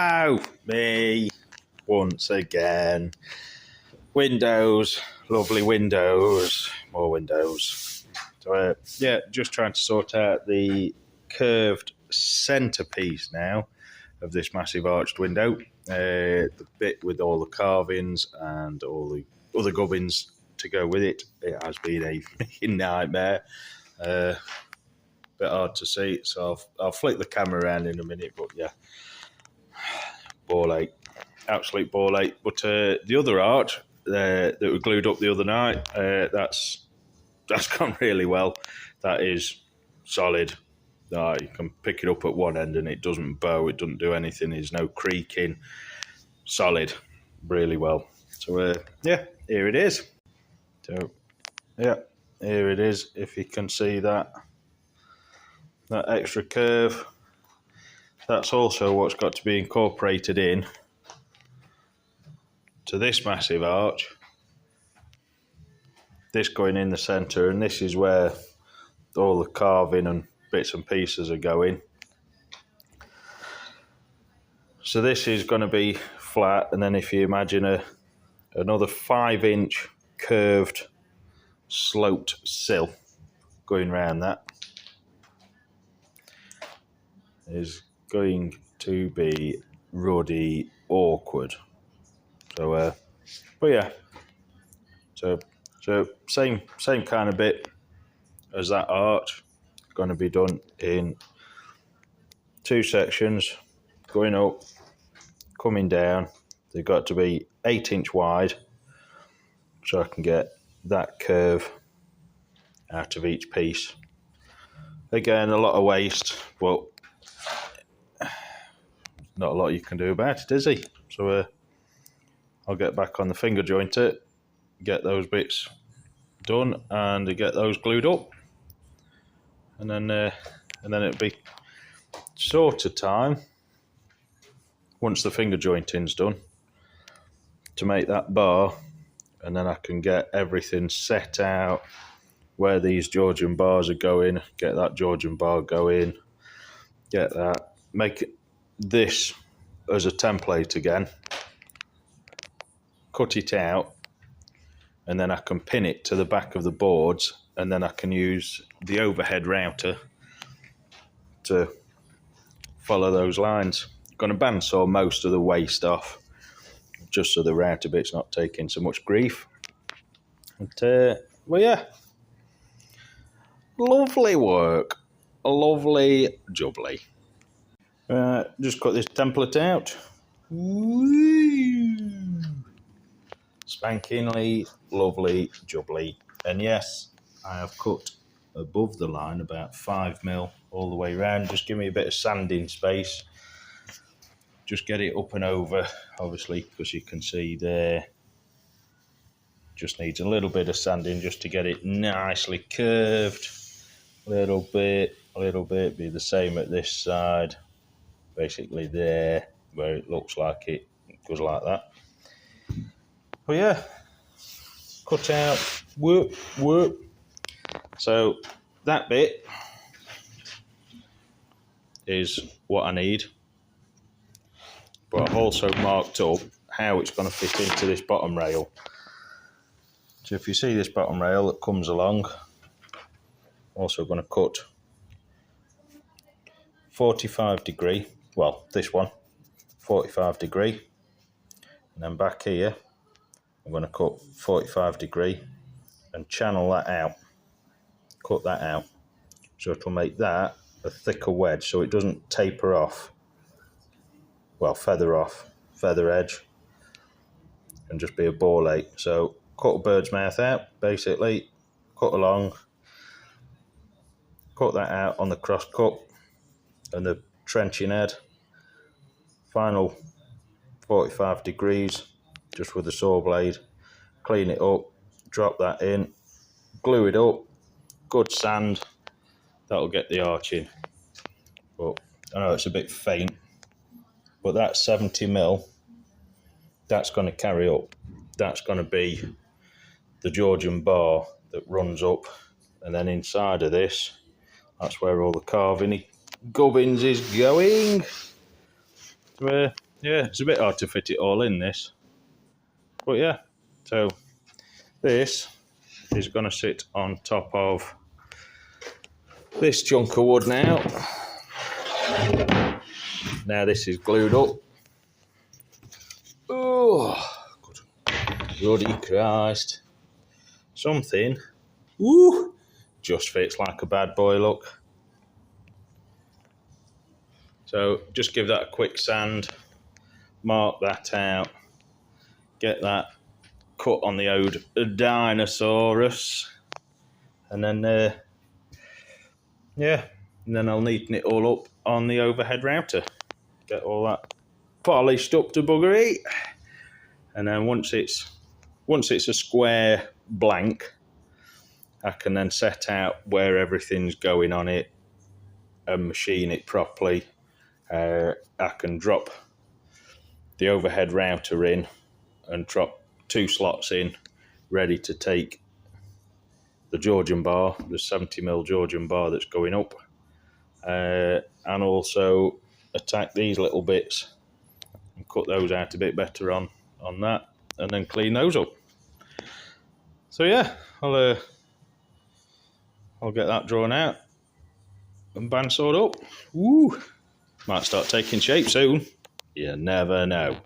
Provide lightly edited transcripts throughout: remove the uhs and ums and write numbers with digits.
Oh, me once again. Windows, lovely windows, more windows. So yeah, just trying to sort out the curved centerpiece now of this massive arched window. The bit with all the carvings and all the other gubbins to go with it. It has been a freaking nightmare. Bit hard to see, so I'll flick the camera around in a minute, but yeah, ball ache, absolute ball ache. But the other arch that we glued up the other night, that's gone really well. That is solid. You can pick it up at one end and it doesn't bow, it doesn't do anything, there's no creaking. Solid, really well. So yeah, here it is. So yeah, here it is. If you can see that extra curve, that's also what's got to be incorporated in to this massive arch. This going in the centre, and this is where all the carving and bits and pieces are going. So this is going to be flat, and then if you imagine another 5-inch curved sloped sill going around, that is going to be ruddy awkward. So but yeah, so same kind of bit as that arch, going to be done in 2 sections, going up, coming down. They've got to be 8-inch wide, so I can get that curve out of each piece. Again, a lot of waste, but not a lot you can do about it, is he? So I'll get back on the finger jointer, get those bits done, and get those glued up, and then it'll be sort of time, once the finger jointing's done, to make that bar, and then I can get everything set out where these Georgian bars are going, get that Georgian bar going, get that, make this as a template again, cut it out, and then I can pin it to the back of the boards, and then I can use the overhead router to follow those lines. I'm going to bandsaw most of the waste off, just so the router bit's not taking so much grief. But, well, yeah, lovely work, lovely jubbly. Just cut this template out. Woo! Spankingly lovely jubbly. And yes, I have cut above the line about 5mm all the way around. Just give me a bit of sanding space. Just get it up and over, obviously, because you can see there. Just needs a little bit of sanding just to get it nicely curved. A little bit, be the same at this side. Basically there, where it looks like it goes like that. But yeah, cut out, whoop, whoop. So that bit is what I need. But I've also marked up how it's going to fit into this bottom rail. So if you see this bottom rail that comes along, also going to cut 45 degree, well, this one, 45 degree. And then back here, I'm going to cut 45 degree and channel that out, cut that out. So it'll make that a thicker wedge so it doesn't taper off, well, feather off, feather edge, and just be a ball ache. So cut a bird's mouth out, basically, cut along, cut that out on the cross cut and the trenching head. Final 45 degrees, just with the saw blade, clean it up, drop that in, glue it up, good sand, that'll get the arch in. But I know it's a bit faint, but that 70mm, that's going to carry up. That's going to be the Georgian bar that runs up, and then inside of this, that's where all the carving gubbins is going. So, yeah, it's a bit hard to fit it all in this. But yeah, so this is going to sit on top of this chunk of wood now. Now this is glued up. Oh, good. Bloody Christ. Something. Woo! Just fits like a bad boy, look. So just give that a quick sand. Mark that out. Get that cut on the old Dinosaurus. And then, yeah, and then I'll neaten it all up on the overhead router. Get all that polished up to buggery. And then once it's a square blank, I can then set out where everything's going on it and machine it properly. I can drop the overhead router in and drop 2 slots in, ready to take the Georgian bar, the 70mm Georgian bar that's going up, and also attack these little bits and cut those out a bit better on that, and then clean those up. So yeah, I'll get that drawn out and bandsawed up. Woo! Might start taking shape soon. You never know.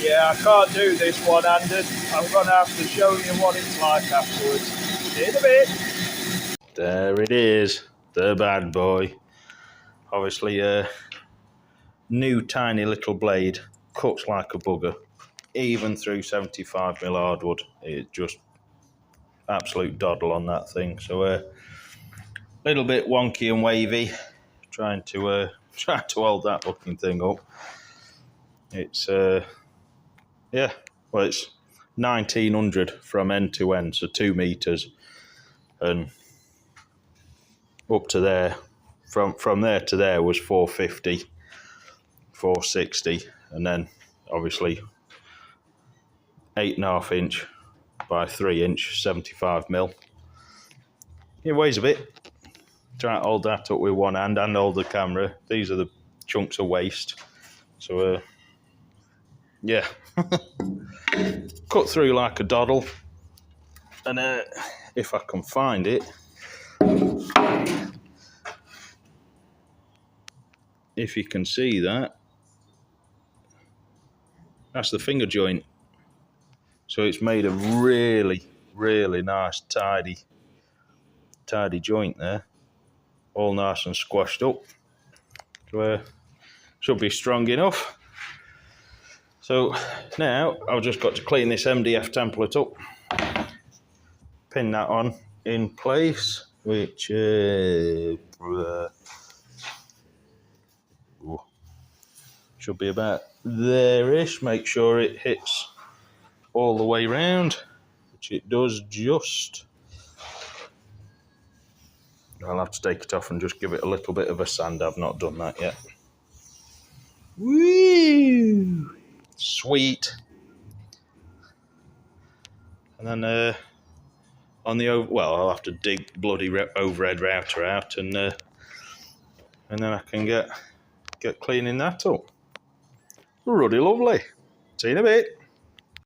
Yeah, I can't do this one-handed. I'm going to have to show you what it's like afterwards. See you in a bit. There it is, the bad boy. Obviously, a new tiny little blade, cuts like a bugger, even through 75mm hardwood. It's just absolute doddle on that thing. So a little bit wonky and wavy, trying to hold that fucking thing up. It's yeah, well, it's 1900 from end to end, so 2 meters, and up to there. From there to there was 450, 460, and then obviously 8.5 inch by 3 inch, 75mm. It weighs a bit. Try to hold that up with one hand and hold the camera. These are the chunks of waste. So, yeah. Cut through like a doddle. And if I can find it, if you can see that, that's the finger joint. So it's made a really, really nice, tidy joint there. All nice and squashed up. So, should be strong enough. So now I've just got to clean this MDF template up, pin that on in place, which should be about there-ish. Make sure it hits all the way round, which it does just. I'll have to take it off and just give it a little bit of a sand. I've not done that yet. Woo! Sweet. And then on the I'll have to dig bloody overhead router out, and then I can get cleaning that up. Ruddy lovely. See you in a bit.